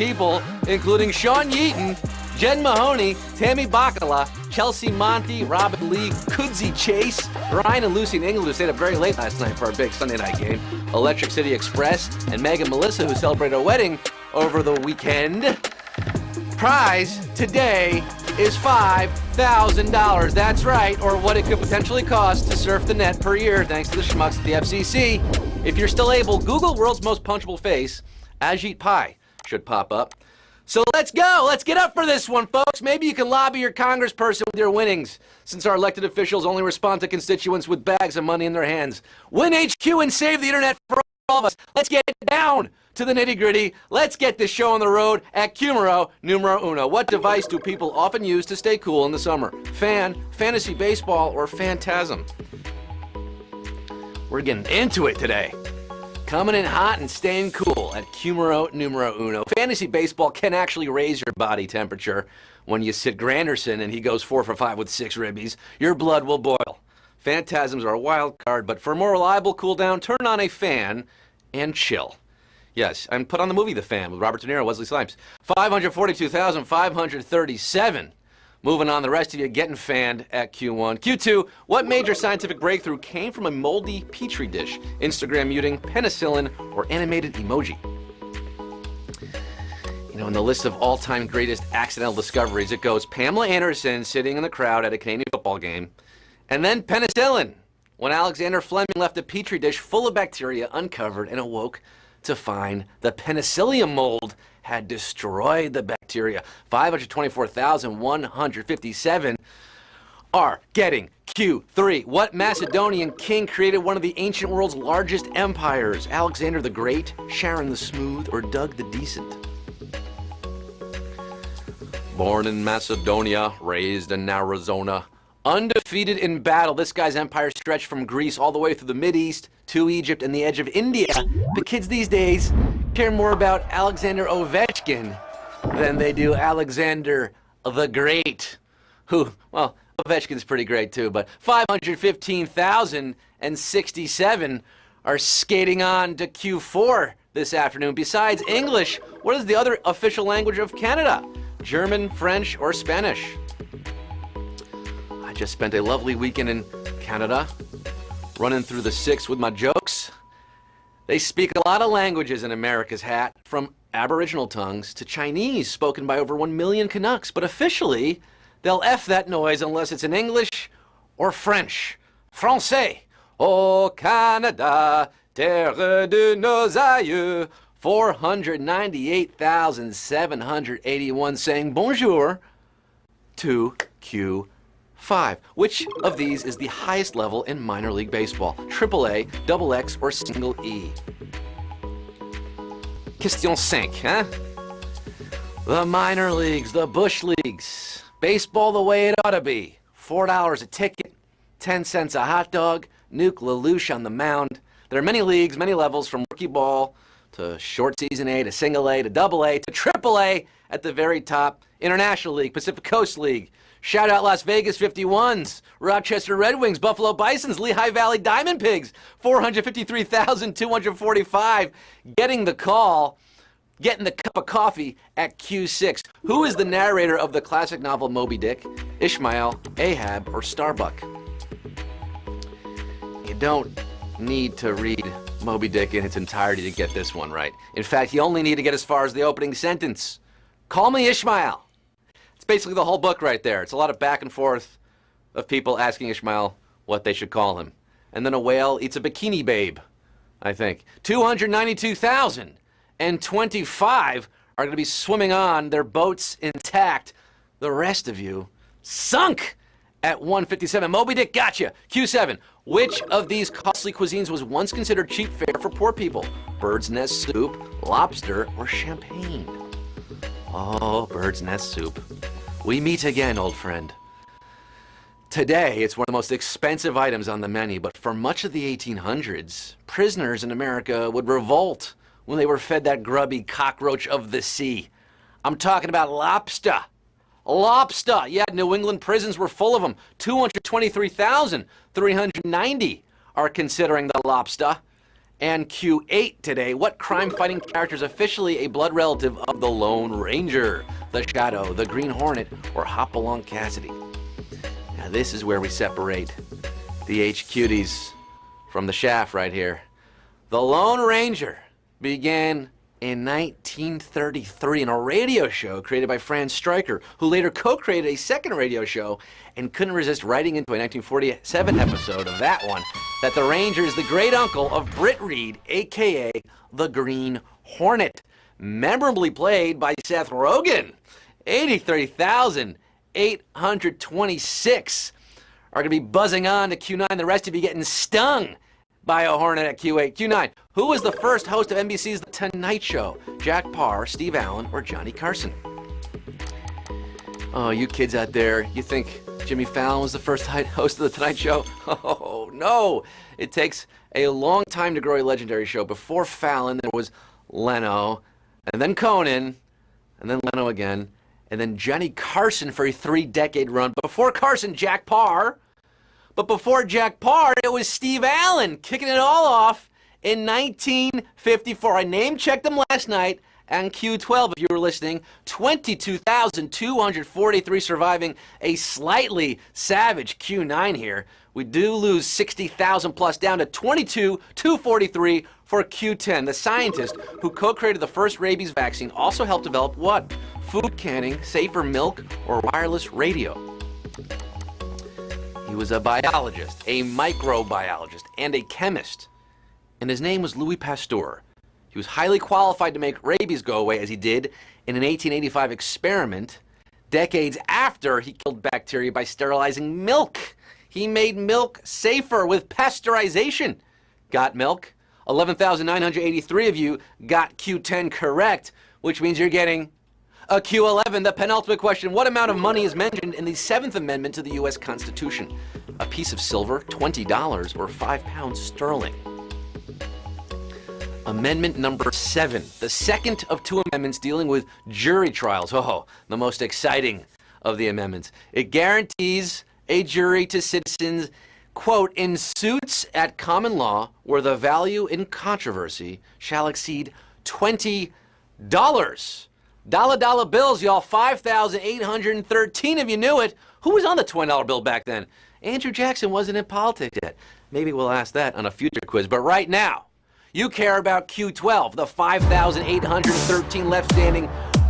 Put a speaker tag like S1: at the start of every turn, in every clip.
S1: people, including Sean Yeaton, Jen Mahoney, Tammy Bacala, Chelsea Monty, Robin Lee, Kudzi Chase, Ryan and Lucy in England, who stayed up very late last night for our big Sunday night game, Electric City Express, and Megan Melissa, who celebrated a wedding over the weekend. Prize today is $5,000. That's right, or what it could potentially cost to surf the net per year, thanks to the schmucks at the FCC. If you're still able, Google world's most punchable face. Ajit Pai should pop up. So let's go. Let's get up for this one, folks. Maybe you can lobby your congressperson with your winnings, since our elected officials only respond to constituents with bags of money in their hands. Win HQ and save the internet for all of us. Let's get down to the nitty-gritty. Let's get this show on the road at Cumero Numero Uno. What device do people often use to stay cool in the summer? Fan, fantasy baseball, or phantasm? We're getting into it today. Coming in hot and staying cool at Cumero Numero Uno. Fantasy baseball can actually raise your body temperature. When you sit Granderson and he goes 4 for 5 with 6 ribbies, your blood will boil. Phantasms are a wild card, but for a more reliable cool down, turn on a fan and chill. Yes, and put on the movie The Fan with Robert De Niro, Wesley Snipes. 542,537. Moving on, the rest of you getting fanned at Q1. Q2, what major scientific breakthrough came from a moldy petri dish? Instagram muting, penicillin, or animated emoji? You know, in the list of all-time greatest accidental discoveries, it goes Pamela Anderson sitting in the crowd at a Canadian football game, and then penicillin, when Alexander Fleming left a petri dish full of bacteria uncovered and awoke to find the penicillium mold had destroyed the bacteria. 524,157 are getting Q3. What Macedonian king created one of the ancient world's largest empires? Alexander the Great, Sharon the Smooth, or Doug the Decent? Born in Macedonia, raised in Arizona, undefeated in battle, this guy's empire stretched from Greece all the way through the Mideast to Egypt and the edge of India. The kids these days care more about Alexander Ovechkin than they do Alexander the Great, who, well, Ovechkin's pretty great too, but 515,067 are skating on to Q4 this afternoon. Besides English, what is the other official language of Canada? German, French, or Spanish? I just spent a lovely weekend in Canada, running through the 6 with my jokes. They speak a lot of languages in America's hat, from Aboriginal tongues to Chinese, spoken by over 1 million Canucks. But officially, they'll F that noise unless it's in English or French. Français. Au Canada, terre de nos aïeux. 498,781 saying bonjour to Q5. Which of these is the highest level in minor league baseball? AAA, XX, or single E? Question 5, huh? The minor leagues, the bush leagues. Baseball the way it ought to be. $4 a ticket, 10 cents a hot dog, Nuke LaLoosh on the mound. There are many leagues, many levels, from rookie ball to short season A to single A to double A to triple A at the very top. International League, Pacific Coast League. Shout out Las Vegas 51s, Rochester Red Wings, Buffalo Bisons, Lehigh Valley Diamond Pigs. 453,245 getting the call, getting the cup of coffee at Q6. Who is the narrator of the classic novel Moby Dick? Ishmael, Ahab, or Starbuck? You don't need to read Moby Dick in its entirety to get this one right. In fact, you only need to get as far as the opening sentence. Call me Ishmael. It's basically the whole book right there. It's a lot of back and forth of people asking Ishmael what they should call him. And then a whale eats a bikini babe, I think. 292,025 are going to be swimming on, their boats intact. The rest of you sunk at 157. Moby Dick gotcha. Q7. Which of these costly cuisines was once considered cheap fare for poor people? Bird's nest soup, lobster, or champagne? Oh, bird's nest soup. We meet again, old friend. Today, it's one of the most expensive items on the menu, but for much of the 1800s, prisoners in America would revolt when they were fed that grubby cockroach of the sea. I'm talking about lobster. Lobster. Yeah, New England prisons were full of them. 223,390 are considering the lobster. and Q8 today. What crime-fighting character is officially a blood relative of the Lone Ranger, the Shadow, the Green Hornet, or Hopalong Cassidy? Now this is where we separate the H-Cuties from the Shaft right here. The Lone Ranger began in 1933 in a radio show created by Franz Stryker, who later co-created a second radio show and couldn't resist writing into a 1947 episode of that one that the Ranger is the great uncle of Britt Reed, a.k.a. the Green Hornet, memorably played by Seth Rogen. 83,826 are going to be buzzing on to Q9. The rest of you getting stung by a hornet at Q8. Q9, who was the first host of NBC's The Tonight Show? Jack Parr, Steve Allen, or Johnny Carson? Oh, you kids out there, you think Jimmy Fallon was the first host of The Tonight Show? Oh, no. It takes a long time to grow a legendary show. Before Fallon, there was Leno, and then Conan, and then Leno again, and then Johnny Carson for a 3-decade run. But before Carson, Jack Parr. But before Jack Parr, it was Steve Allen kicking it all off in 1954. I name-checked him last night on Q12, if you were listening. 22,243 surviving a slightly savage Q9 here. We do lose 60,000 plus, down to 22,243 for Q10. The scientist who co-created the first rabies vaccine also helped develop what? Food canning, safer milk, or wireless radio. He was a biologist, a microbiologist, and a chemist. And his name was Louis Pasteur. He was highly qualified to make rabies go away, as he did in an 1885 experiment, decades after he killed bacteria by sterilizing milk. He made milk safer with pasteurization. Got milk? 11,983 of you got Q10 correct, which means you're getting a Q11, the penultimate question. What amount of money is mentioned in the 7th Amendment to the U.S. Constitution? A piece of silver, $20, or 5 pounds sterling? Amendment number 7, the second of 2 amendments dealing with jury trials. Oh, the most exciting of the amendments. It guarantees a jury to citizens, quote, in suits at common law where the value in controversy shall exceed $20. Dollar bills, y'all. 5,813 of you knew it. Who was on the $20 bill back then? Andrew Jackson wasn't in politics yet. Maybe we'll ask that on a future quiz. But right now, you care about Q12, the 5,813 left standing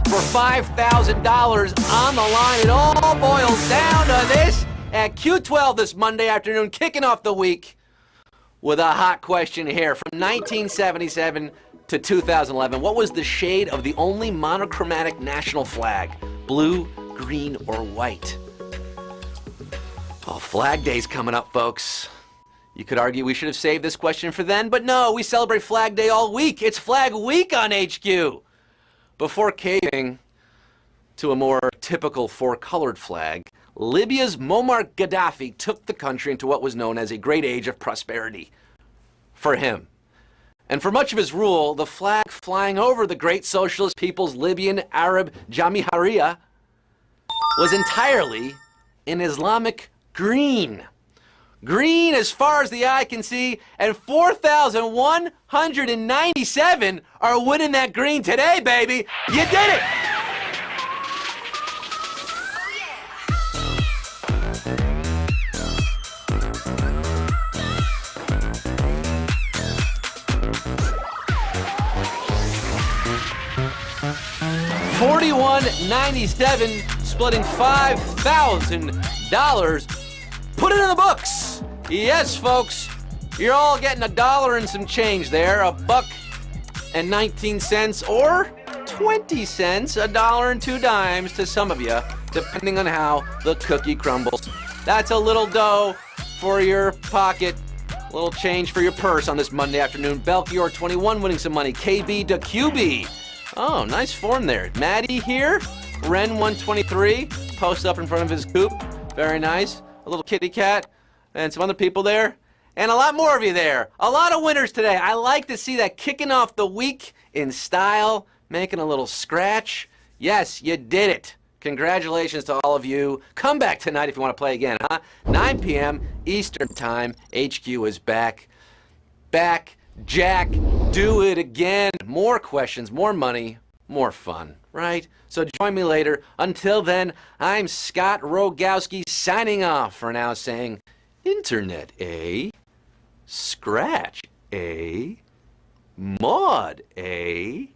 S1: for $5,000 on the line. It all boils down to this at Q12 this Monday afternoon, kicking off the week with a hot question here. From 1977 to 2011, what was the shade of the only monochromatic national flag? Blue, green, or white? Oh, Flag Day's coming up, folks. You could argue we should have saved this question for then, but no, we celebrate Flag Day all week. It's Flag Week on HQ. Before caving to a more typical four-colored flag, Libya's Muammar Gaddafi took the country into what was known as a great age of prosperity for him. And for much of his rule, the flag flying over the great socialist people's Libyan Arab Jamahiriya was entirely in Islamic green. Green as far as the eye can see, and 4,197 are winning that green today, baby. You did it! 4197, splitting $5,000. Put it in the books. Yes, folks, you're all getting $1 and some change there. $1.19 or 20 cents, $1 and 2 dimes to some of you, depending on how the cookie crumbles. That's a little dough for your pocket, a little change for your purse on this Monday afternoon. Belchior 21 winning some money. KB to QB. Oh, nice form there. Maddie here. Ren 123. Post up in front of his coop. Very nice. A little kitty cat. And some other people there. And a lot more of you there. A lot of winners today. I like to see that kicking off the week in style. Making a little scratch. Yes, you did it. Congratulations to all of you. Come back tonight if you want to play again, huh? 9 p.m. Eastern Time. HQ is back. Back Jack, do it again. More questions, more money, more fun, right? So join me later. Until then, I'm Scott Rogowski signing off for now saying, Internet, eh? Scratch, eh? Maud, eh?